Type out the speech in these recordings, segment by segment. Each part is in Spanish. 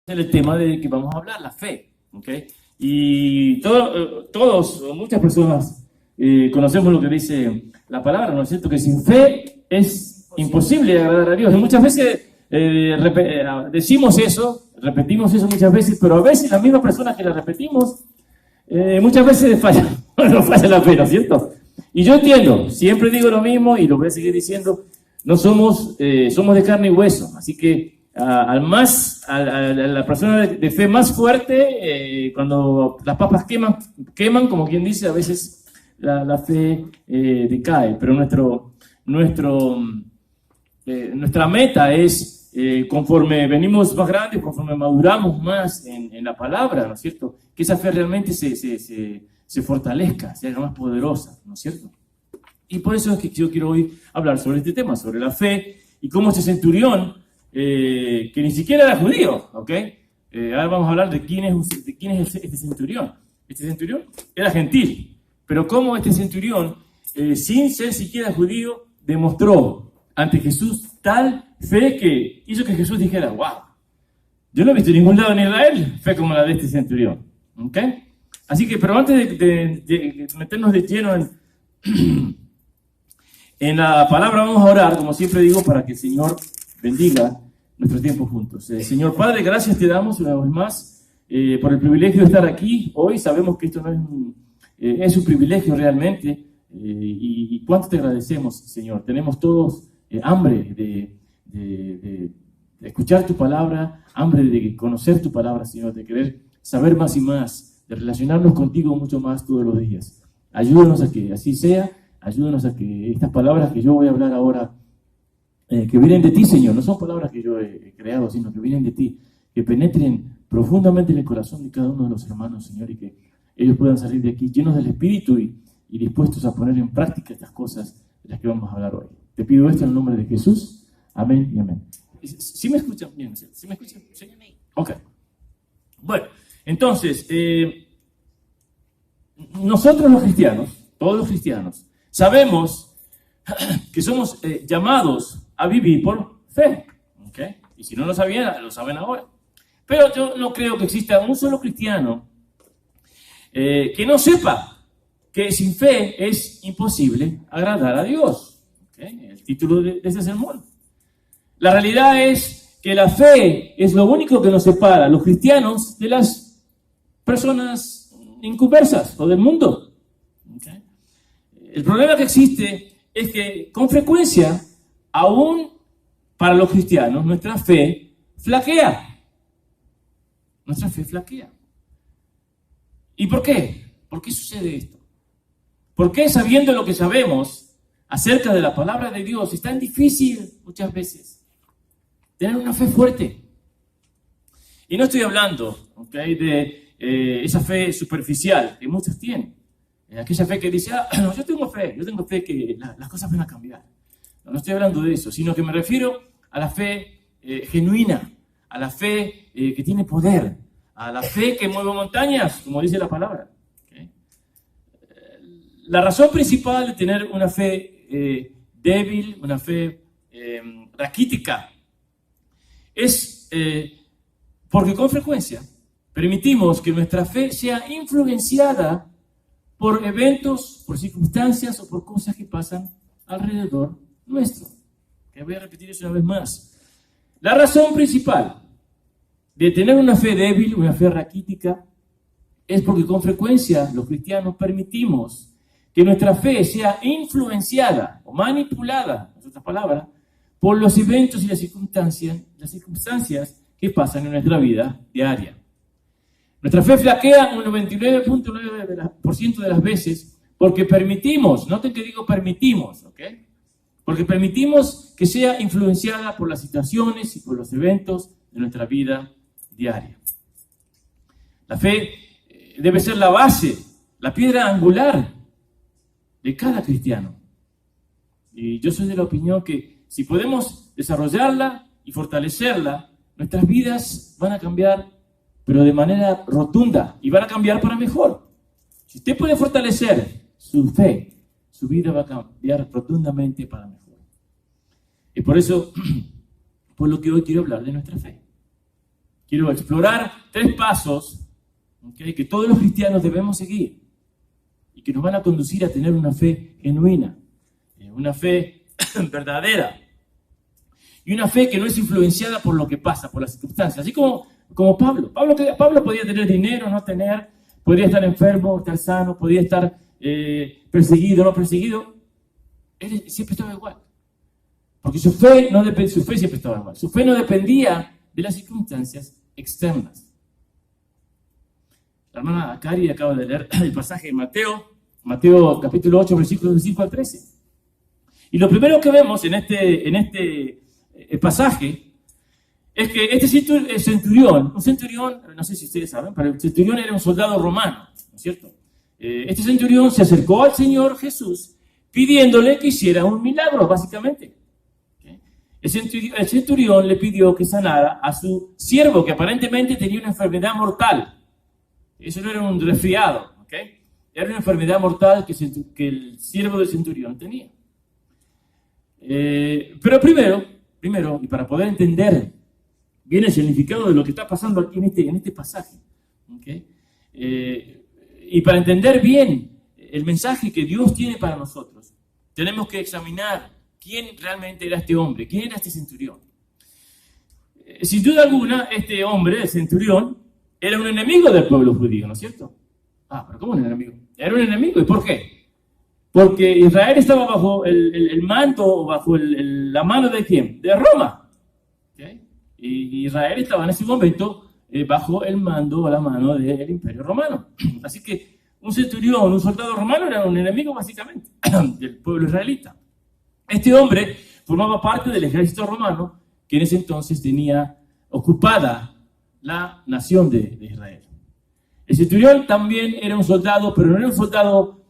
el tema de que vamos a hablar, la fe, ¿ok? Y todos, muchas personas conocemos lo que dice la palabra, ¿no es cierto? Que sin fe es imposible agradar a Dios. Y muchas veces decimos eso, repetimos eso muchas veces, pero a veces las mismas personas que la repetimos, muchas veces nos falla la fe, ¿no es cierto? Y yo entiendo, siempre digo lo mismo y lo voy a seguir diciendo, no somos de carne y hueso, así que a la persona de fe más fuerte, cuando las papas queman, como quien dice, a veces la fe decae, pero nuestra meta es, conforme venimos más grandes, conforme maduramos más en la palabra, ¿no es cierto?, que esa fe realmente se fortalezca, se haga más poderosa, ¿no es cierto? Y por eso es que yo quiero hoy hablar sobre este tema, sobre la fe y cómo este centurión, que ni siquiera era judío, ¿ok? Ahora vamos a hablar de quién es este centurión. Este centurión era gentil, pero cómo este centurión, sin ser siquiera judío, demostró ante Jesús tal fe que hizo que Jesús dijera, wow, yo no he visto en ningún lado en Israel fe como la de este centurión, ¿ok? Así que, pero antes de meternos de lleno en la palabra, vamos a orar, como siempre digo, para que el Señor bendiga nuestro tiempo juntos. Señor Padre, gracias te damos una vez más por el privilegio de estar aquí hoy. Sabemos que esto no es un privilegio realmente, y cuánto te agradecemos, Señor. Tenemos todos hambre de escuchar tu palabra, hambre de conocer tu palabra, Señor, de querer saber más y más, de relacionarnos contigo mucho más todos los días. Ayúdanos a que así sea, ayúdanos a que estas palabras que yo voy a hablar ahora, que vienen de ti, Señor, no son palabras que yo he creado, sino que vienen de ti, que penetren profundamente en el corazón de cada uno de los hermanos, Señor, y que ellos puedan salir de aquí llenos del Espíritu y dispuestos a poner en práctica estas cosas de las que vamos a hablar hoy. Te pido esto en el nombre de Jesús. Amén y amén. ¿Sí me escuchan bien? ¿Sí me escuchan? ¿Sí? Ok. Bueno, entonces, nosotros los cristianos, todos los cristianos, sabemos que somos llamados a vivir por fe, ¿ok? Y si no lo sabían, lo saben ahora. Pero yo no creo que exista un solo cristiano que no sepa que sin fe es imposible agradar a Dios, ¿okay? El título de este sermón. La realidad es que la fe es lo único que nos separa a los cristianos de las personas inconversas o del mundo, ¿okay? El problema que existe es que con frecuencia, aún para los cristianos, nuestra fe flaquea. Nuestra fe flaquea. ¿Y por qué? ¿Por qué sucede esto? ¿Por qué, sabiendo lo que sabemos acerca de la palabra de Dios, es tan difícil muchas veces tener una fe fuerte? Y no estoy hablando, ¿okay?, de esa fe superficial que muchos tienen. Aquella fe que dice, no, yo tengo fe que las cosas van a cambiar. No estoy hablando de eso, sino que me refiero a la fe genuina, a la fe que tiene poder, a la fe que mueve montañas, como dice la palabra. ¿Okay? La razón principal de tener una fe débil, una fe raquítica, es porque con frecuencia permitimos que nuestra fe sea influenciada por eventos, por circunstancias o por cosas que pasan alrededor nuestro. Que voy a repetir eso una vez más. La razón principal de tener una fe débil, una fe raquítica, es porque con frecuencia los cristianos permitimos que nuestra fe sea influenciada o manipulada, en otras palabras, por los eventos y las circunstancias que pasan en nuestra vida diaria. Nuestra fe flaquea un 99.9% de las veces porque permitimos, noten que digo permitimos, ¿ok? Porque permitimos que sea influenciada por las situaciones y por los eventos de nuestra vida diaria. La fe debe ser la base, la piedra angular de cada cristiano. Y yo soy de la opinión que si podemos desarrollarla y fortalecerla, nuestras vidas van a cambiar, pero de manera rotunda, y van a cambiar para mejor. Si usted puede fortalecer su fe, su vida va a cambiar rotundamente para mejor. Y por eso, por lo que hoy quiero hablar de nuestra fe. quiero explorar 3 pasos, ¿okay?, que todos los cristianos debemos seguir y que nos van a conducir a tener una fe genuina, una fe verdadera y una fe que no es influenciada por lo que pasa, por las circunstancias. Así como Pablo. Pablo podía tener dinero, no tener, podía estar enfermo, estar sano, podía estar perseguido, no perseguido. Él siempre estaba igual. Porque su fe siempre estaba igual. Su fe no dependía de las circunstancias externas. La hermana Cari acaba de leer el pasaje de Mateo capítulo 8, versículos del 5 al 13. Y lo primero que vemos en este pasaje es que este centurión, no sé si ustedes saben, pero el centurión era un soldado romano, ¿no es cierto? Este centurión se acercó al Señor Jesús pidiéndole que hiciera un milagro, básicamente. ¿Okay? El centurión le pidió que sanara a su siervo, que aparentemente tenía una enfermedad mortal. Eso no era un resfriado, ¿ok? Era una enfermedad mortal que el siervo del centurión tenía. Pero primero, y para poder entender bien el significado de lo que está pasando aquí en este pasaje, ¿okay?, y para entender bien el mensaje que Dios tiene para nosotros, tenemos que examinar quién realmente era este hombre, quién era este centurión. Sin duda alguna, este hombre, el centurión, era un enemigo del pueblo judío, ¿no es cierto? Pero ¿cómo un enemigo? Era un enemigo. ¿Y por qué? Porque Israel estaba bajo el manto, bajo la mano de ¿quién? De Roma. ¿Okay? Y Israel estaba en ese momento bajo el mando o la mano del Imperio Romano. Así que un centurión, un soldado romano, era un enemigo básicamente del pueblo israelita. Este hombre formaba parte del ejército romano que en ese entonces tenía ocupada la nación de Israel. El centurión también era un soldado, pero no era un soldado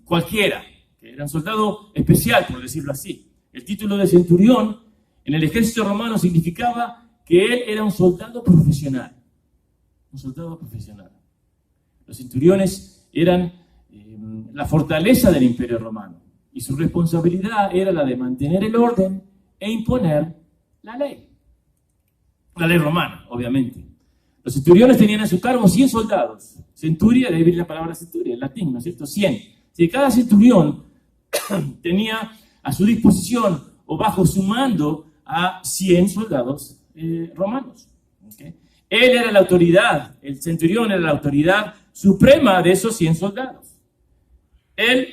cualquiera, era un soldado especial, por decirlo así. El título de centurión en el ejército romano significaba que él era un soldado profesional. Un soldado profesional. Los centuriones eran la fortaleza del Imperio Romano y su responsabilidad era la de mantener el orden e imponer la ley. La ley romana, obviamente. Los centuriones tenían a su cargo 100 soldados. Centuria, de ahí viene la palabra centuria, en latín, ¿no es cierto? 100. Si cada centurión tenía a su disposición o bajo su mando a 100 soldados romanos. ¿Okay? Él era la autoridad, el centurión era la autoridad suprema de esos 100 soldados. Él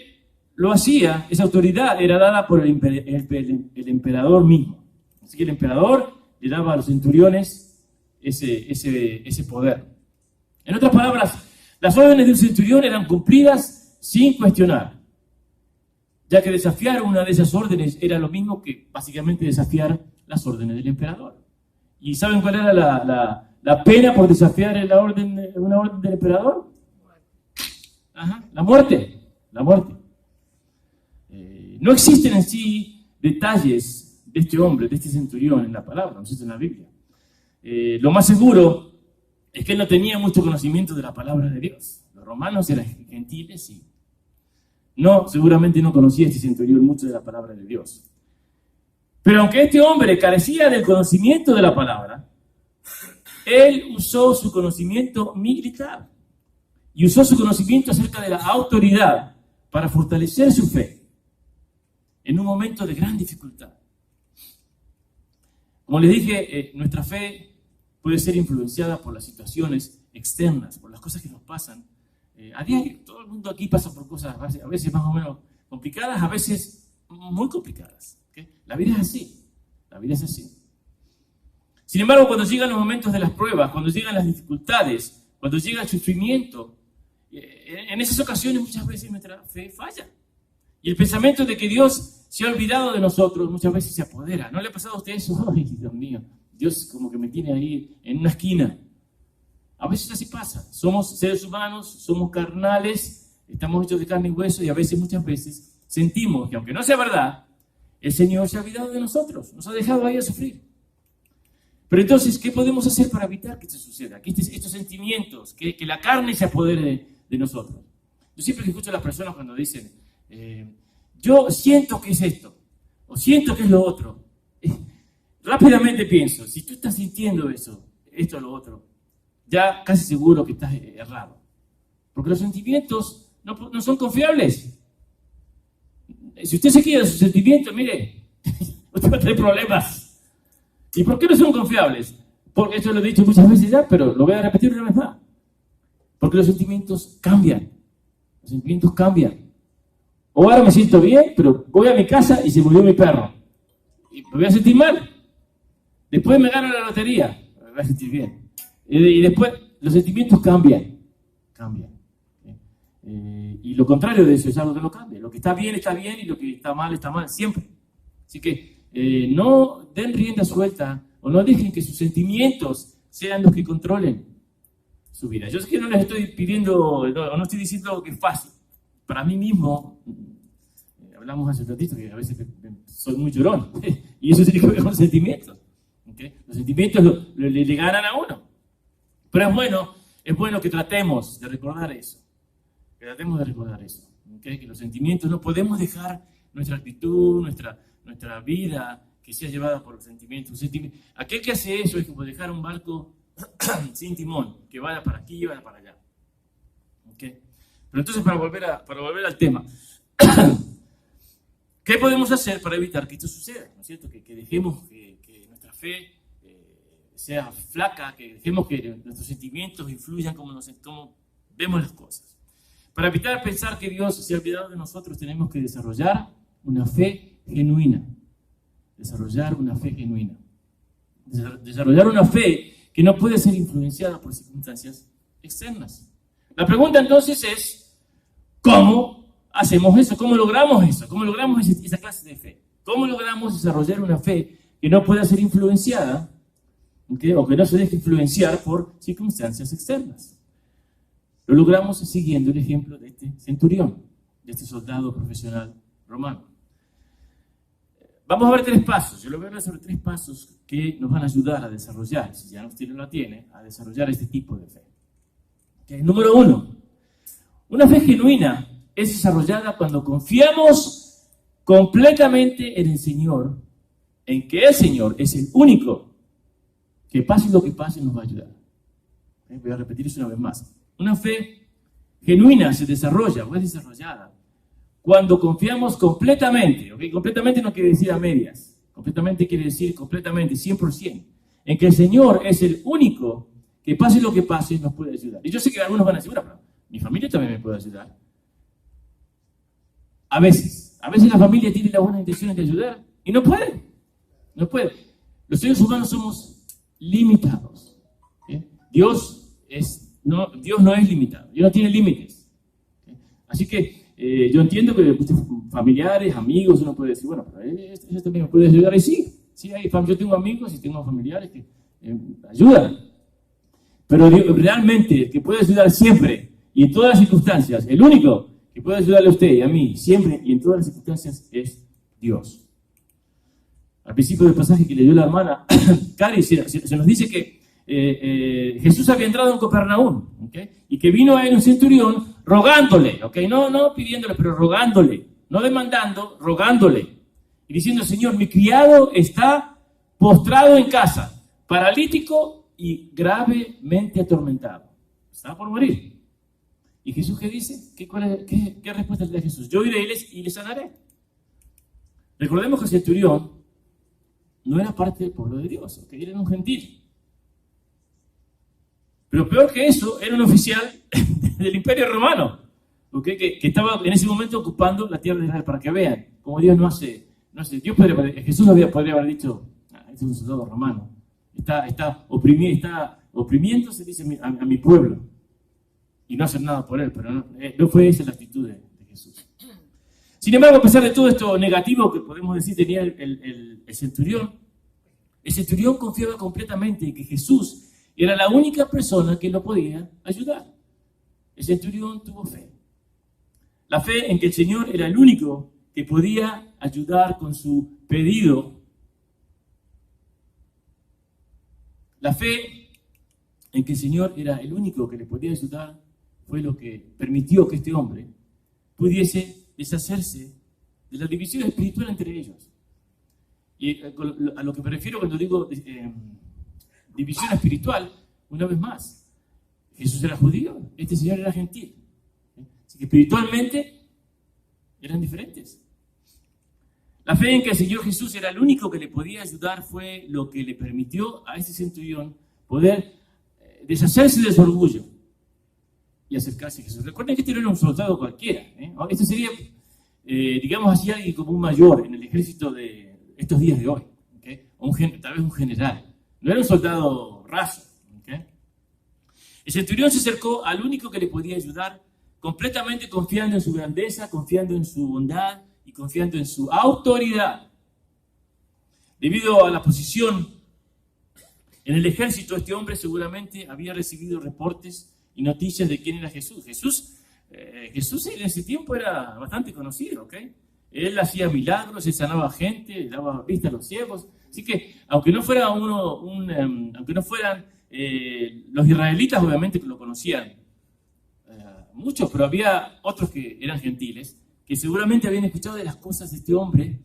lo hacía, esa autoridad era dada por el emperador mismo. Así que el emperador le daba a los centuriones ese poder. En otras palabras, las órdenes de un centurión eran cumplidas sin cuestionar, ya que desafiar una de esas órdenes era lo mismo que básicamente desafiar las órdenes del emperador. ¿Y saben cuál era la pena por desafiar una orden del emperador? La muerte. La muerte. No existen en sí detalles de este hombre, de este centurión en la palabra, no existe en la Biblia. Lo más seguro es que él no tenía mucho conocimiento de la palabra de Dios. Los romanos eran gentiles y seguramente no conocía este centurión mucho de la palabra de Dios. Pero aunque este hombre carecía del conocimiento de la palabra, él usó su conocimiento militar y usó su conocimiento acerca de la autoridad para fortalecer su fe en un momento de gran dificultad. Como les dije, nuestra fe puede ser influenciada por las situaciones externas, por las cosas que nos pasan a diario. Todo el mundo aquí pasa por cosas a veces más o menos complicadas, a veces muy complicadas. ¿Okay? La vida es así. La vida es así. Sin embargo, cuando llegan los momentos de las pruebas, cuando llegan las dificultades, cuando llega el sufrimiento, en esas ocasiones muchas veces nuestra fe falla. Y el pensamiento de que Dios se ha olvidado de nosotros muchas veces se apodera. ¿No le ha pasado a usted eso? Ay, Dios mío, Dios como que me tiene ahí en una esquina. A veces así pasa. Somos seres humanos, somos carnales, estamos hechos de carne y hueso y a veces, muchas veces, sentimos que aunque no sea verdad, el Señor se ha olvidado de nosotros, nos ha dejado ahí a sufrir. Pero entonces, ¿qué podemos hacer para evitar que esto suceda? Que estos sentimientos, que la carne se apodere de nosotros. Yo siempre escucho a las personas cuando dicen, yo siento que es esto, o siento que es lo otro. Rápidamente pienso, si tú estás sintiendo eso, esto o lo otro, ya casi seguro que estás errado. Porque los sentimientos no son confiables. Si usted se queda de sus sentimientos, mire, usted va a tener problemas. ¿Y por qué no son confiables? Porque esto lo he dicho muchas veces ya, pero lo voy a repetir una vez más. Porque los sentimientos cambian. Los sentimientos cambian. Ahora me siento bien, pero voy a mi casa y se murió mi perro. Y me voy a sentir mal. Después me gano la lotería. Me voy a sentir bien. Y después los sentimientos cambian. Cambian. Y lo contrario de eso es algo que no cambia. Lo que está bien y lo que está mal, siempre. Así que no den rienda suelta o no dejen que sus sentimientos sean los que controlen su vida. Yo sé que no les estoy pidiendo, no estoy diciendo que es fácil. Para mí mismo, hablamos hace un ratito que a veces soy muy llorón. Y eso tiene que ver con los sentimientos. ¿Okay? Los sentimientos le ganan a uno. Pero es bueno que tratemos de recordar eso. ¿Okay? Que los sentimientos, no podemos dejar nuestra actitud, nuestra vida que sea llevada por los sentimientos. Aquel que hace eso es como dejar un barco sin timón, que vaya para aquí y vaya para allá. ¿Okay? Pero entonces, para volver al tema, ¿qué podemos hacer para evitar que esto suceda? ¿No es cierto? Que dejemos que nuestra fe sea flaca, que dejemos que nuestros sentimientos influyan como vemos las cosas. Para evitar pensar que Dios se ha olvidado de nosotros, tenemos que desarrollar una fe genuina. Desarrollar una fe que no puede ser influenciada por circunstancias externas. La pregunta entonces es, ¿cómo hacemos eso? ¿Cómo logramos eso? ¿Cómo logramos esa clase de fe? ¿Cómo logramos desarrollar una fe que no pueda ser influenciada, ¿okay? O que no se deje influenciar por circunstancias externas? Lo logramos siguiendo el ejemplo de este centurión, de este soldado profesional romano. Vamos a ver 3 pasos. Yo lo voy a hablar sobre 3 pasos que nos van a ayudar a desarrollar, si ya usted no la tiene, a desarrollar este tipo de fe. Okay. Número 1. Una fe genuina es desarrollada cuando confiamos completamente en el Señor, en que el Señor es el único que pase lo que pase nos va a ayudar. Okay. Voy a repetir eso una vez más. Una fe genuina es desarrollada cuando confiamos completamente, ¿okay? Completamente no quiere decir a medias, completamente quiere decir completamente, 100%, en que el Señor es el único que pase lo que pase nos puede ayudar. Y yo sé que algunos van a decir, bueno, pero mi familia también me puede ayudar. A veces la familia tiene las buenas intenciones de ayudar y no puede. Los seres humanos somos limitados. ¿Okay? Dios no es limitado, Dios no tiene límites. ¿Okay? Así que yo entiendo que familiares, amigos, uno puede decir, bueno, pero ellos también me puede ayudar. Y sí, yo tengo amigos y tengo familiares que ayudan. Pero realmente el que puede ayudar siempre y en todas las circunstancias, el único que puede ayudarle a usted y a mí siempre y en todas las circunstancias es Dios. Al principio del pasaje que leyó la hermana Cari, se nos dice que Jesús había entrado en Capernaum, ¿okay? Y que vino a él un centurión rogándole, ¿okay? No pidiéndole, pero rogándole, no demandando, rogándole y diciendo, Señor, mi criado está postrado en casa, paralítico y gravemente atormentado, está por morir. ¿Y Jesús qué dice? ¿Qué respuesta le da Jesús? Yo iré y le sanaré. Recordemos que el centurión no era parte del pueblo de Dios, ¿okay? Era un gentil. Pero peor que eso, era un oficial del Imperio Romano, ¿okay? que estaba en ese momento ocupando la tierra de Israel, para que vean cómo Dios no hace. Jesús podría haber dicho, este es un soldado romano, está oprimiendo, se dice, a mi pueblo, y no hacer nada por él, pero no fue esa la actitud de Jesús. Sin embargo, a pesar de todo esto negativo que podemos decir tenía el centurión confiaba completamente en que Jesús era la única persona que lo podía ayudar. El centurión tuvo fe. La fe en que el Señor era el único que podía ayudar con su pedido. La fe en que el Señor era el único que le podía ayudar fue lo que permitió que este hombre pudiese deshacerse de la división espiritual entre ellos. Y a lo que me refiero cuando digo división espiritual, una vez más. Jesús era judío, este señor era gentil. Así que espiritualmente eran diferentes. La fe en que el Señor Jesús era el único que le podía ayudar fue lo que le permitió a este centurión poder deshacerse de su orgullo y acercarse a Jesús. Recuerden que este no era un soldado cualquiera. Este sería, digamos así, alguien como un mayor en el ejército de estos días de hoy. ¿Okay? Tal vez un general. No era un soldado raso. ¿Okay? El centurión se acercó al único que le podía ayudar, completamente confiando en su grandeza, confiando en su bondad y confiando en su autoridad. Debido a la posición en el ejército, este hombre seguramente había recibido reportes y noticias de quién era Jesús. Jesús en ese tiempo era bastante conocido, ¿ok? Él hacía milagros, él sanaba gente, daba vista a los ciegos. Así que, aunque no fueran los israelitas, obviamente que lo conocían muchos, pero había otros que eran gentiles, que seguramente habían escuchado de las cosas de este hombre,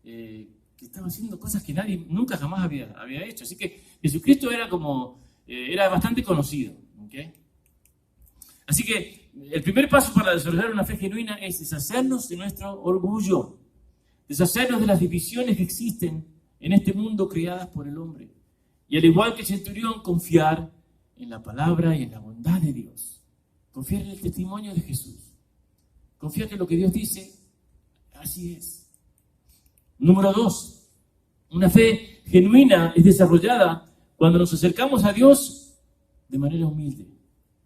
que estaba haciendo cosas que nadie nunca jamás había hecho. Así que Jesucristo era bastante conocido. ¿Okay? Así que el primer paso para desarrollar una fe genuina es deshacernos de nuestro orgullo, deshacernos de las divisiones que existen en este mundo creadas por el hombre. Y al igual que el centurión, confiar en la palabra y en la bondad de Dios. Confiar en el testimonio de Jesús. Confiar que lo que Dios dice, así es. Número 2. Una fe genuina es desarrollada cuando nos acercamos a Dios de manera humilde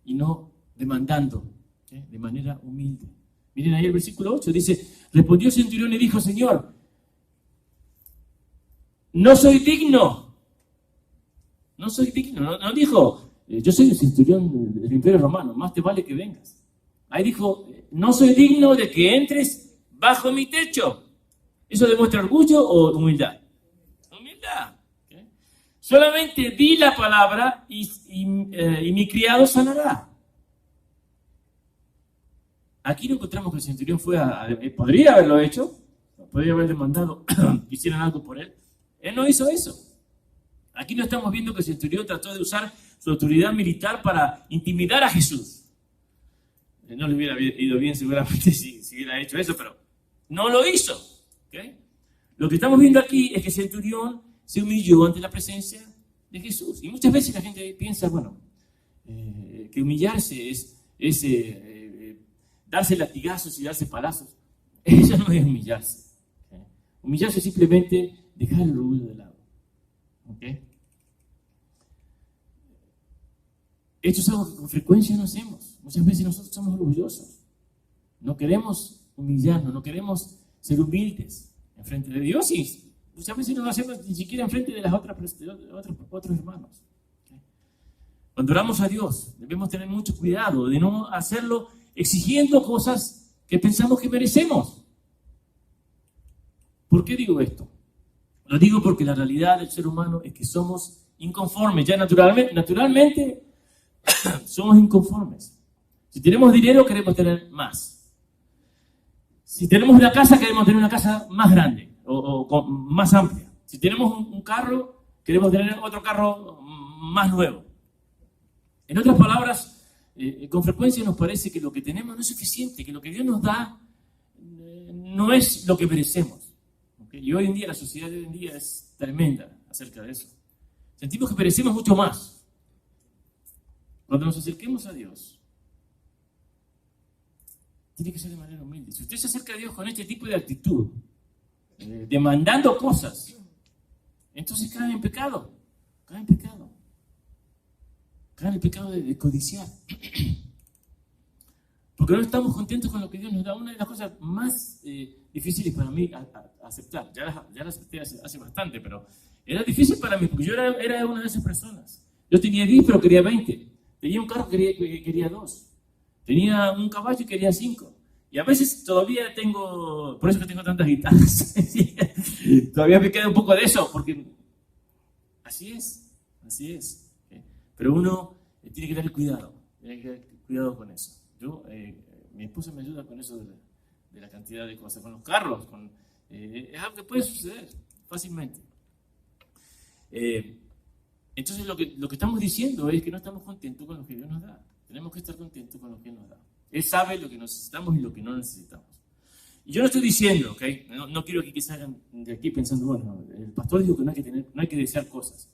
y no demandando, ¿sí? De manera humilde. Miren ahí el versículo 8, dice, respondió el centurión y dijo, Señor, no soy digno. No dijo, yo soy el centurión del Imperio Romano, más te vale que vengas. Ahí dijo, no soy digno de que entres bajo mi techo. ¿Eso demuestra orgullo o humildad? Humildad. ¿Okay? Solamente di la palabra y mi criado sanará. Aquí no encontramos que el centurión podría haberlo hecho, podría haber demandado que hicieran algo por él. Él no hizo eso. Aquí no estamos viendo que el centurión trató de usar su autoridad militar para intimidar a Jesús. No le hubiera ido bien seguramente si hubiera hecho eso, pero no lo hizo. ¿Okay? Lo que estamos viendo aquí es que el centurión se humilló ante la presencia de Jesús. Y muchas veces la gente piensa, que humillarse es darse latigazos y darse palazos. Eso no es humillarse. ¿Okay? Humillarse es simplemente dejar el orgullo de lado. ¿Okay? Esto es algo que con frecuencia no hacemos. Muchas veces nosotros somos orgullosos. No queremos humillarnos, no queremos ser humildes en frente de Dios y muchas veces no lo hacemos ni siquiera en frente de las otros hermanos. ¿Okay? Cuando oramos a Dios, debemos tener mucho cuidado de no hacerlo exigiendo cosas que pensamos que merecemos. ¿Por qué digo esto? Lo digo porque la realidad del ser humano es que somos inconformes. Ya naturalmente somos inconformes. Si tenemos dinero, queremos tener más. Si tenemos una casa, queremos tener una casa más grande o más amplia. Si tenemos un carro, queremos tener otro carro más nuevo. En otras palabras, con frecuencia nos parece que lo que tenemos no es suficiente, que lo que Dios nos da no es lo que merecemos. ¿Okay? Y hoy en día, la sociedad de hoy en día es tremenda acerca de eso. Sentimos que merecemos mucho más. Cuando nos acerquemos a Dios, tiene que ser de manera humilde. Si usted se acerca a Dios con este tipo de actitud, demandando cosas, entonces cae en pecado. Cae en el pecado de codiciar. Porque no estamos contentos con lo que Dios nos da. Una de las cosas más difíciles para mí aceptar, ya la acepté hace bastante, pero era difícil para mí, porque yo era una de esas personas. Yo tenía 10, pero quería 20. Tenía un carro, quería 2. Tenía un caballo y quería 5. Y a veces todavía por eso que tengo tantas guitarras, todavía me queda un poco de eso, porque así es. ¿Okay? Pero uno tiene que tener cuidado con eso. Mi esposa me ayuda con eso de la cantidad de cosas, con los carros, es algo que puede suceder fácilmente. Entonces lo que estamos diciendo es que no estamos contentos con lo que Dios nos da. Tenemos que estar contentos con lo que Él nos da. Él sabe lo que necesitamos y lo que no necesitamos. Y yo no estoy diciendo, ¿ok? No quiero que salgan de aquí pensando, bueno, el pastor dijo que no hay que desear cosas.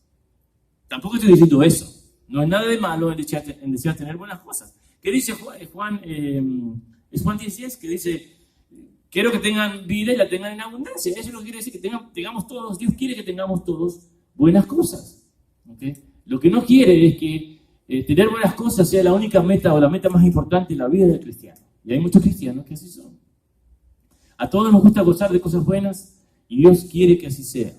Tampoco estoy diciendo eso. No hay nada de malo en desear tener buenas cosas. ¿Qué dice Juan? Es Juan 10:10 que dice, quiero que tengan vida y la tengan en abundancia. Eso es lo que quiere decir, que tengamos todos, Dios quiere que tengamos todos buenas cosas. ¿Okay? Lo que no quiere es que tener buenas cosas sea la única meta o la meta más importante en la vida del cristiano. Y hay muchos cristianos que así son. A todos nos gusta gozar de cosas buenas y Dios quiere que así sea.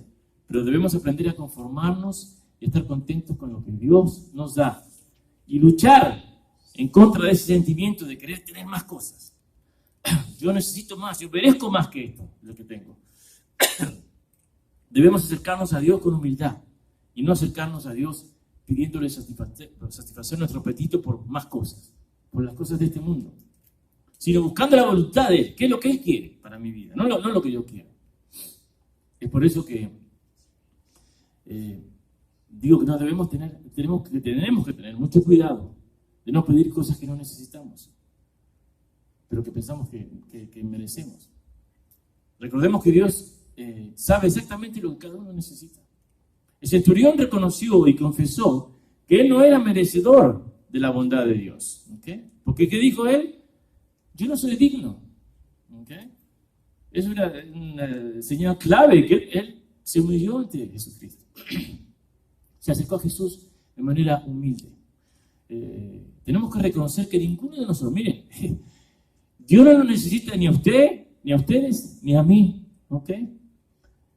Pero debemos aprender a conformarnos y estar contentos con lo que Dios nos da. Y luchar en contra de ese sentimiento de querer tener más cosas. Yo necesito más, yo merezco más que esto, lo que tengo. Debemos acercarnos a Dios con humildad y no acercarnos a Dios pidiéndole satisfacer nuestro apetito por más cosas, por las cosas de este mundo, sino buscando la voluntad de Él, qué es lo que Él quiere para mi vida, no lo que yo quiero. Es por eso que digo que tenemos que tener mucho cuidado de no pedir cosas que no necesitamos, pero que pensamos que merecemos. Recordemos que Dios sabe exactamente lo que cada uno necesita. El centurión reconoció y confesó que él no era merecedor de la bondad de Dios. ¿Okay? Porque ¿qué dijo él? Yo no soy digno. ¿Okay? Es una señal clave que él se humilló ante Jesucristo. Se acercó a Jesús de manera humilde. Tenemos que reconocer que ninguno de nosotros, miren, Dios no nos necesita ni a usted, ni a ustedes, ni a mí. ¿Okay?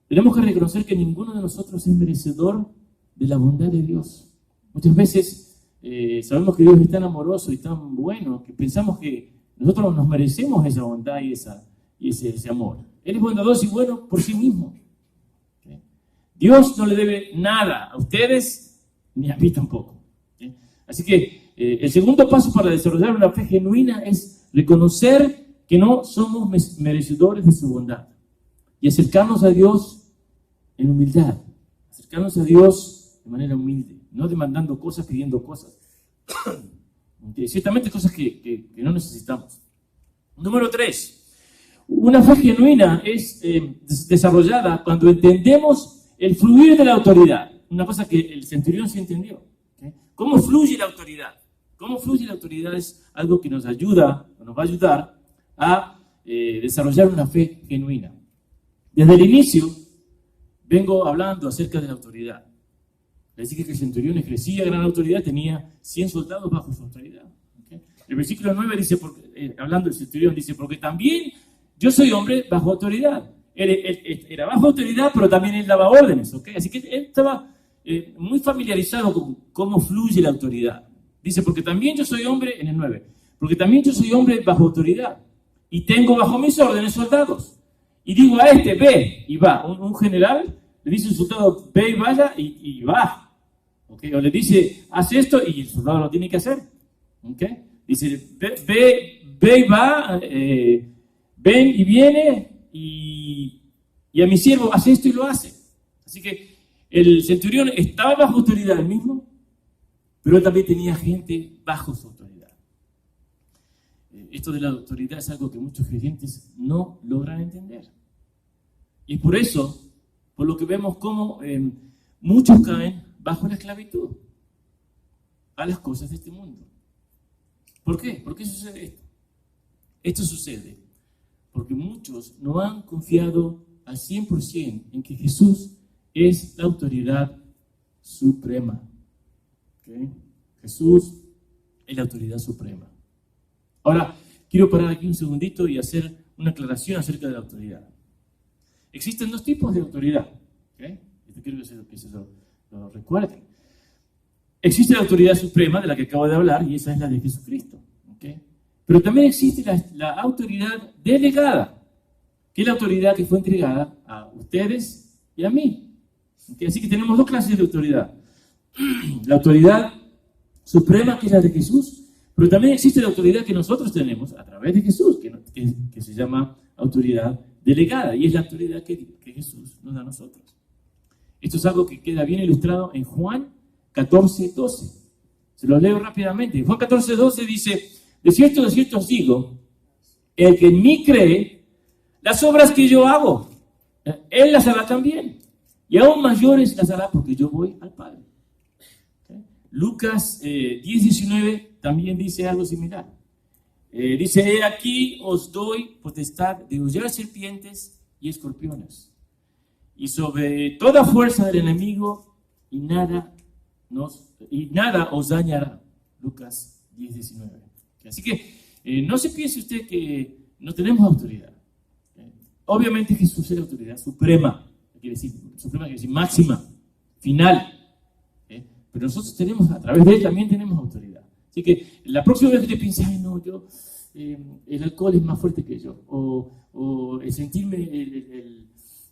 Tenemos que reconocer que ninguno de nosotros es merecedor de la bondad de Dios. Muchas veces sabemos que Dios es tan amoroso y tan bueno que pensamos que nosotros nos merecemos esa bondad y ese amor. Él es bondadoso y bueno por sí mismo. ¿Okay? Dios no le debe nada a ustedes ni a mí tampoco. ¿Okay? Así que el segundo paso para desarrollar una fe genuina es reconocer que no somos merecedores de su bondad. Y acercarnos a Dios en humildad. Acercarnos a Dios de manera humilde. No demandando cosas, pidiendo cosas. Ciertamente cosas que no necesitamos. Número 3. Una fe genuina es desarrollada cuando entendemos el fluir de la autoridad. Una cosa que el centurión sí entendió. ¿Okay? ¿Cómo fluye la autoridad? ¿Cómo fluye la autoridad? Es algo que nos va a ayudar a desarrollar una fe genuina. Desde el inicio vengo hablando acerca de la autoridad. Les dije que el centurión ejercía gran autoridad, tenía 100 soldados bajo su autoridad. ¿Okay? El versículo 9 dice, hablando del centurión, dice, porque también yo soy hombre bajo autoridad. Él era bajo autoridad, pero también él daba órdenes. ¿Okay? Así que él estaba muy familiarizado con cómo fluye la autoridad. Dice, porque también yo soy hombre, en el 9, porque también yo soy hombre bajo autoridad y tengo bajo mis órdenes soldados. Y digo a este, ve y va. Un general le dice a un soldado, ve y vaya y va. ¿Okay? O le dice, haz esto y el soldado lo tiene que hacer. ¿Okay? Dice, ve y va, ven y viene y a mi siervo hace esto y lo hace. Así que el centurión estaba bajo autoridad él mismo, pero él también tenía gente bajo su autoridad. Esto de la autoridad es algo que muchos creyentes no logran entender. Y por eso, por lo que vemos cómo muchos caen bajo la esclavitud a las cosas de este mundo. ¿Por qué? ¿Por qué sucede esto? Esto sucede porque muchos no han confiado al 100% en que Jesús es la autoridad suprema. ¿Okay? Jesús es la autoridad suprema. Ahora, quiero parar aquí un segundito y hacer una aclaración acerca de la autoridad. Existen dos tipos de autoridad. ¿Okay? Esto quiero que se lo recuerden. Existe la autoridad suprema de la que acabo de hablar y esa es la de Jesucristo. ¿Okay? Pero también existe la autoridad delegada, que es la autoridad que fue entregada a ustedes y a mí. ¿Okay? Así que tenemos dos clases de autoridad. La autoridad suprema, que es la de Jesús, pero también existe la autoridad que nosotros tenemos a través de Jesús, que se llama autoridad delegada, y es la autoridad que Jesús nos da a nosotros. Esto es algo que queda bien ilustrado en Juan 14:12. Se los leo rápidamente. Juan 14:12 dice, de cierto os digo, el que en mí cree, las obras que yo hago, él las hará también. Y aún mayores las hará porque yo voy al Padre. ¿Okay? Lucas 10:19 también dice algo similar. Dice, he aquí os doy potestad de hollar serpientes y escorpiones. Y sobre toda fuerza del enemigo y nada os dañará. Lucas 10:19. Así que no se piense usted que no tenemos autoridad. Obviamente Jesús es la autoridad suprema, quiere decir máxima, final. Pero nosotros tenemos, a través de él también tenemos autoridad. Así que la próxima vez que te pienses, ay no, el alcohol es más fuerte que yo, o el sentirme,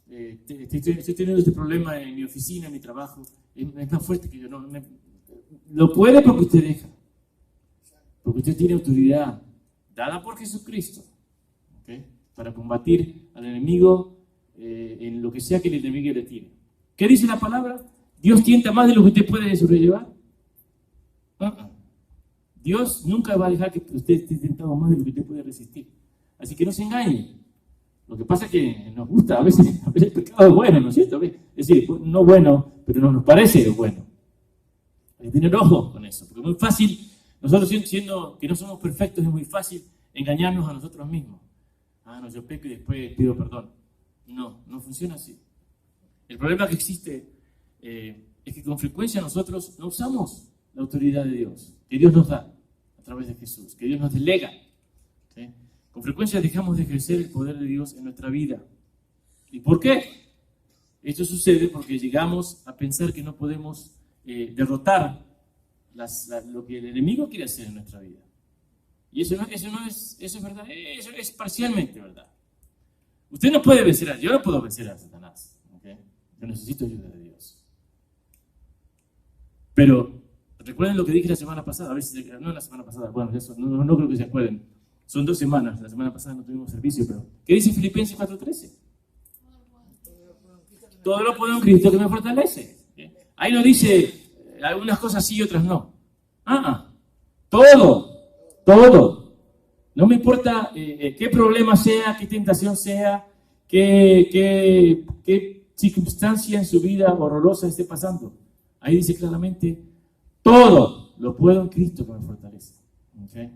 estoy teniendo este problema en mi oficina, en mi trabajo, es más fuerte que yo. Lo puede porque usted deja, porque usted tiene autoridad dada por Jesucristo, ¿okay? Para combatir al enemigo en lo que sea que el enemigo le tire. ¿Qué dice la palabra? ¿Dios tienta más de lo que usted puede sobrellevar? Dios nunca va a dejar que usted esté tentado más de lo que usted puede resistir. Así que no se engañe. Lo que pasa es que nos gusta, a veces el pecado es bueno, ¿no es cierto? Es decir, no bueno, pero no nos parece bueno. Hay que tener ojo con eso, porque es muy fácil, nosotros siendo que no somos perfectos, es muy fácil engañarnos a nosotros mismos. No, yo peco y después pido perdón. No funciona así. El problema que existe es que con frecuencia nosotros no usamos la autoridad de Dios, que Dios nos da a través de Jesús, que Dios nos delega. ¿Sí? Con frecuencia dejamos de ejercer el poder de Dios en nuestra vida. ¿Y por qué? Esto sucede porque llegamos a pensar que no podemos derrotar lo que el enemigo quiere hacer en nuestra vida. Y eso es verdad, eso es parcialmente verdad. Usted no puede vencer yo no puedo vencer a Satanás. ¿Okay? Yo necesito ayuda de Dios. Pero recuerden lo que dije la semana pasada, a veces, no la semana pasada, bueno, eso, no creo que se acuerden. Son 2 semanas, la semana pasada no tuvimos servicio, pero ¿qué dice Filipenses 4:13? Todo lo puedo en Cristo que me fortalece. ¿Okay? Ahí no dice algunas cosas sí y otras no. Todo. No me importa qué problema sea, qué tentación sea, qué circunstancia en su vida horrorosa esté pasando. Ahí dice claramente, todo lo puedo en Cristo que me fortalece. ¿Okay?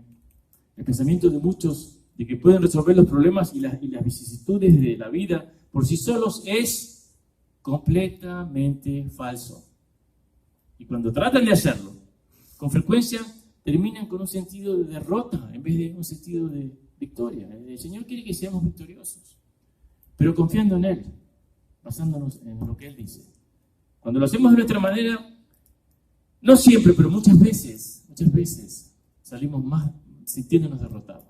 El pensamiento de muchos de que pueden resolver los problemas y las vicisitudes de la vida por sí solos es completamente falso. Y cuando tratan de hacerlo, con frecuencia terminan con un sentido de derrota en vez de un sentido de victoria. El Señor quiere que seamos victoriosos, pero confiando en Él, basándonos en lo que Él dice. Cuando lo hacemos de nuestra manera, no siempre, pero muchas veces salimos más sintiéndonos derrotados.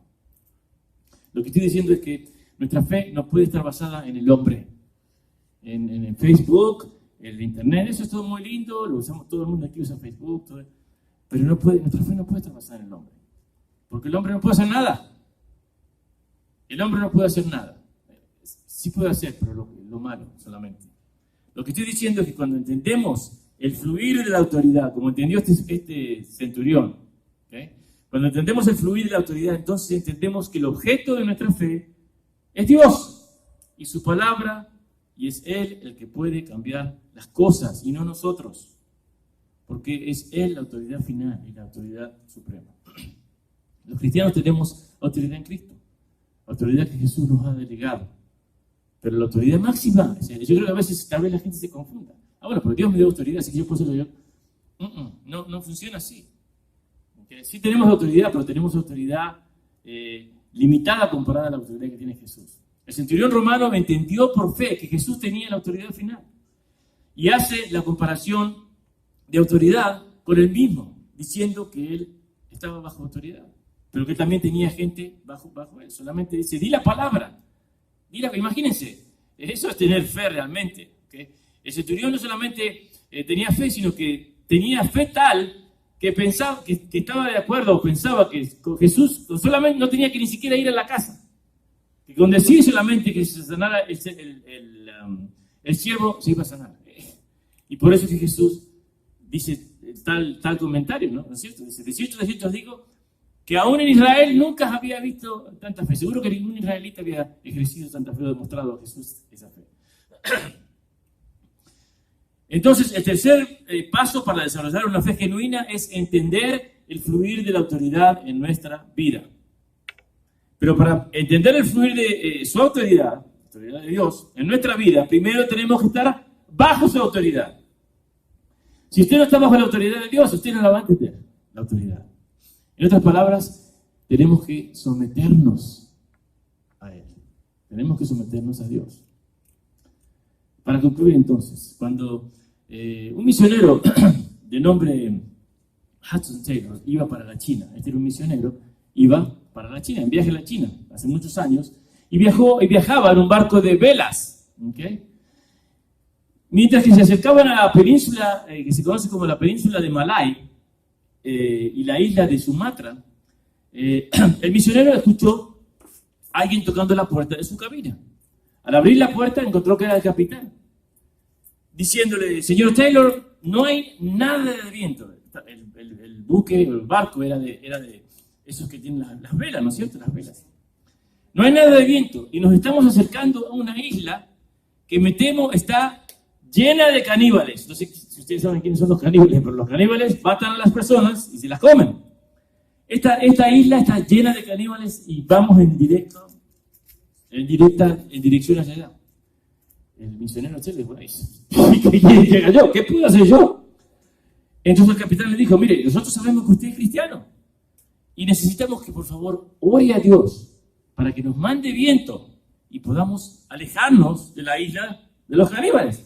Lo que estoy diciendo es que nuestra fe no puede estar basada en el hombre, en Facebook, en el Internet. Eso es todo muy lindo, lo usamos, todo el mundo aquí usa Facebook, pero nuestra fe no puede estar basada en el hombre, porque el hombre no puede hacer nada. El hombre no puede hacer nada. Sí puede hacer, pero lo malo solamente. Lo que estoy diciendo es que cuando entendemos el fluir de la autoridad, como entendió este centurión, ¿okay? Cuando entendemos el fluir de la autoridad, entonces entendemos que el objeto de nuestra fe es Dios y su palabra, y es Él el que puede cambiar las cosas y no nosotros, porque es Él la autoridad final y la autoridad suprema. Los cristianos tenemos autoridad en Cristo, autoridad que Jesús nos ha delegado, pero la autoridad máxima, yo creo que a veces tal vez la gente se confunda. Bueno, porque Dios me dio autoridad, así que yo puedo hacerlo yo. No funciona así. ¿Okay? Sí tenemos autoridad, pero tenemos autoridad limitada comparada a la autoridad que tiene Jesús. El centurión romano entendió por fe que Jesús tenía la autoridad final y hace la comparación de autoridad con él mismo, diciendo que él estaba bajo autoridad, pero que también tenía gente bajo él. Solamente dice, di la palabra. Imagínense, eso es tener fe realmente. ¿Okay? El centurión no solamente tenía fe, sino que tenía fe tal que pensaba que estaba de acuerdo, o pensaba que con Jesús solamente no tenía que ni siquiera ir a la casa. Que con decir solamente que se sanara el siervo se iba a sanar. Y por eso que Jesús dice, tal comentario, ¿no? ¿No es cierto? Dice, de cierto os digo, que aún en Israel nunca había visto tanta fe. Seguro que ningún israelita había ejercido tanta fe o demostrado a Jesús esa fe. Entonces, el tercer paso para desarrollar una fe genuina es entender el fluir de la autoridad en nuestra vida. Pero para entender el fluir de su autoridad, la autoridad de Dios, en nuestra vida, primero tenemos que estar bajo su autoridad. Si usted no está bajo la autoridad de Dios, usted no la va a entender, la autoridad. En otras palabras, tenemos que someternos a Él. Tenemos que someternos a Dios. Para concluir entonces, cuando un misionero de nombre Hudson Taylor iba para la China, este era un misionero, iba para la China, en viaje a la China, hace muchos años, y viajaba en un barco de velas, ¿okay? Mientras que se acercaban a la península, que se conoce como la península de Malay, y la isla de Sumatra, el misionero escuchó a alguien tocando la puerta de su cabina. Al abrir la puerta encontró que era el capitán, diciéndole, señor Taylor, no hay nada de viento. El buque, el barco era de esos que tienen las velas, ¿no es cierto? Las velas. No hay nada de viento y nos estamos acercando a una isla que me temo está llena de caníbales. No sé si ustedes saben quiénes son los caníbales, pero los caníbales matan a las personas y se las comen. Esta isla está llena de caníbales y vamos en dirección hacia allá. El misionero se le dijo, ¿qué puedo hacer yo? Entonces el capitán le dijo, mire, nosotros sabemos que usted es cristiano y necesitamos que por favor ore a Dios para que nos mande viento y podamos alejarnos de la isla de los caníbales.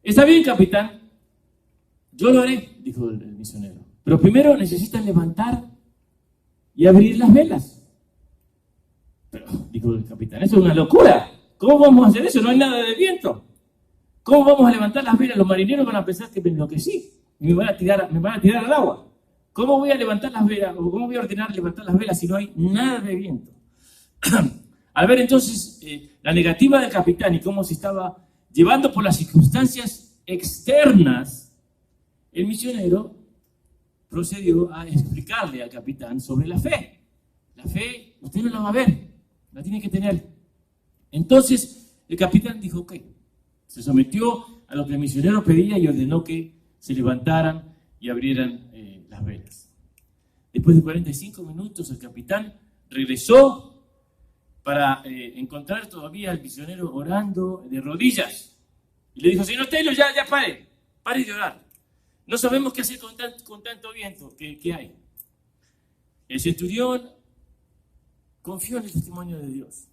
Está bien, capitán, yo lo haré, dijo el misionero, pero primero necesitan levantar y abrir las velas. Pero, dijo el capitán, eso es una locura. ¿Cómo vamos a hacer eso? No hay nada de viento. ¿Cómo vamos a levantar las velas? Los marineros van a pensar que me enloquecí y me van a tirar al agua. ¿Cómo voy a levantar las velas? ¿O cómo voy a ordenar levantar las velas si no hay nada de viento? Al ver entonces la negativa del capitán y cómo se estaba llevando por las circunstancias externas, el misionero procedió a explicarle al capitán sobre la fe. La fe, usted no la va a ver, la tiene que tener. Entonces, el capitán dijo, ok, se sometió a lo que el misionero pedía y ordenó que se levantaran y abrieran las velas. Después de 45 minutos, el capitán regresó para encontrar todavía al misionero orando de rodillas. Y le dijo, señor Taylor, ya pare de orar. No sabemos qué hacer con tanto viento que hay. El centurión confió en el testimonio de Dios.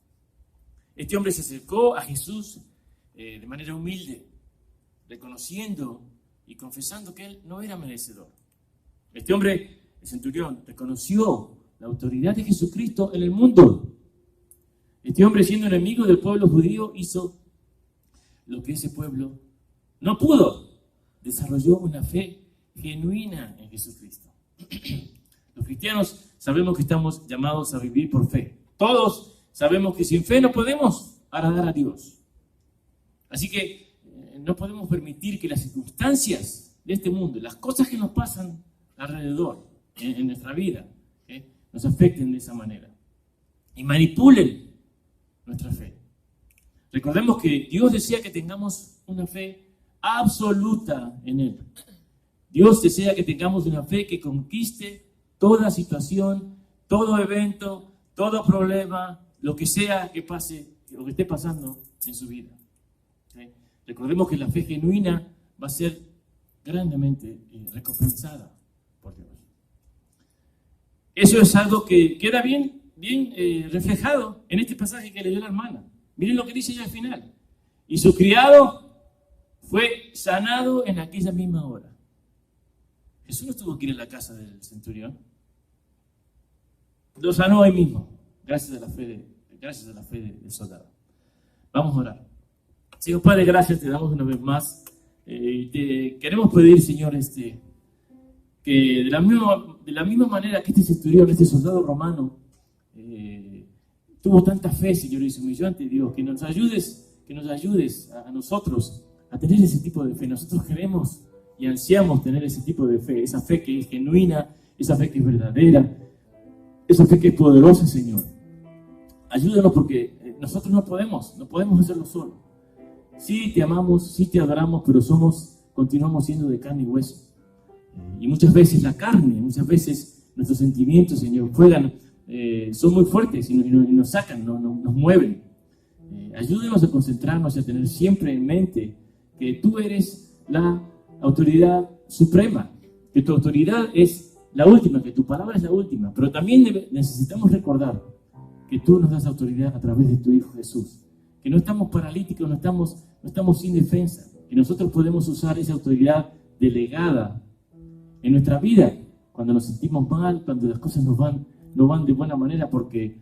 Este hombre se acercó a Jesús de manera humilde, reconociendo y confesando que él no era merecedor. Este hombre, el centurión, reconoció la autoridad de Jesucristo en el mundo. Este hombre, siendo enemigo del pueblo judío, hizo lo que ese pueblo no pudo. Desarrolló una fe genuina en Jesucristo. Los cristianos sabemos que estamos llamados a vivir por fe. Todos sabemos que sin fe no podemos agradar a Dios. Así que no podemos permitir que las circunstancias de este mundo, las cosas que nos pasan alrededor en nuestra vida, nos afecten de esa manera y manipulen nuestra fe. Recordemos que Dios desea que tengamos una fe absoluta en Él. Dios desea que tengamos una fe que conquiste toda situación, todo evento, todo problema, lo que sea que pase, lo que esté pasando en su vida. ¿Sí? Recordemos que la fe genuina va a ser grandemente recompensada por Dios. Eso es algo que queda bien reflejado en este pasaje que leyó la hermana. Miren lo que dice ella al final. Y su criado fue sanado en aquella misma hora. Jesús no tuvo que ir a la casa del centurión. Lo sanó ahí mismo, gracias a la fe del soldado. Vamos a orar. Señor Padre, gracias, te damos una vez más. Te queremos pedir, Señor, que de la misma manera que este centurión, este soldado romano, tuvo tanta fe, Señor, y se humilló ante Dios, que nos ayudes a nosotros a tener ese tipo de fe. Nosotros queremos y ansiamos tener ese tipo de fe, esa fe que es genuina, esa fe que es verdadera, esa fe que es poderosa, Señor. Ayúdanos porque nosotros no podemos hacerlo solos. Sí te amamos, sí te adoramos, pero continuamos siendo de carne y hueso. Y muchas veces la carne, muchas veces nuestros sentimientos, Señor, son muy fuertes y nos sacan, nos mueven. Ayúdenos a concentrarnos y a tener siempre en mente que tú eres la autoridad suprema, que tu autoridad es la última, que tu palabra es la última, pero también necesitamos recordar que tú nos das autoridad a través de tu Hijo Jesús, que no estamos paralíticos, no estamos sin defensa, que nosotros podemos usar esa autoridad delegada en nuestra vida cuando nos sentimos mal, cuando las cosas no van de buena manera, porque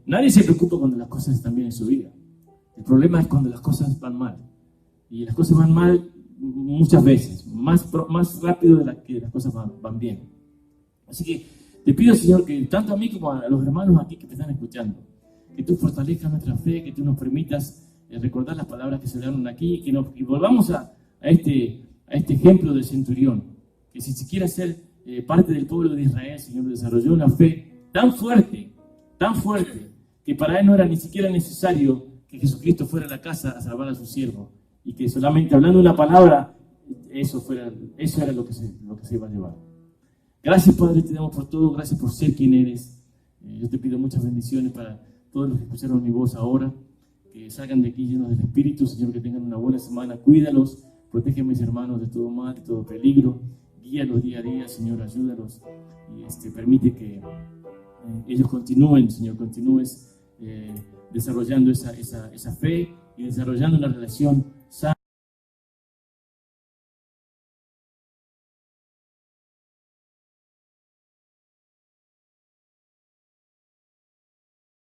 nadie se preocupa cuando las cosas están bien en su vida. El problema es cuando las cosas van mal. Y las cosas van mal muchas veces, más rápido de que las cosas van bien. Así que te pido, Señor, que tanto a mí como a los hermanos aquí que te están escuchando, que tú fortalezcas nuestra fe, que tú nos permitas recordar las palabras que se dieron aquí, y volvamos a este ejemplo del centurión, que sin siquiera ser parte del pueblo de Israel, Señor, desarrolló una fe tan fuerte, que para él no era ni siquiera necesario que Jesucristo fuera a la casa a salvar a su siervo, y que solamente hablando una palabra, eso era lo que se iba a llevar. Gracias, Padre, te damos por todo, gracias por ser quien eres. Yo te pido muchas bendiciones para todos los que escucharon mi voz ahora, que salgan de aquí llenos del Espíritu, Señor, que tengan una buena semana, cuídalos, protege a mis hermanos de todo mal, de todo peligro, guíalos día a día, Señor, ayúdalos, y permite que ellos continúen, Señor, continúes desarrollando esa fe y desarrollando una relación sana.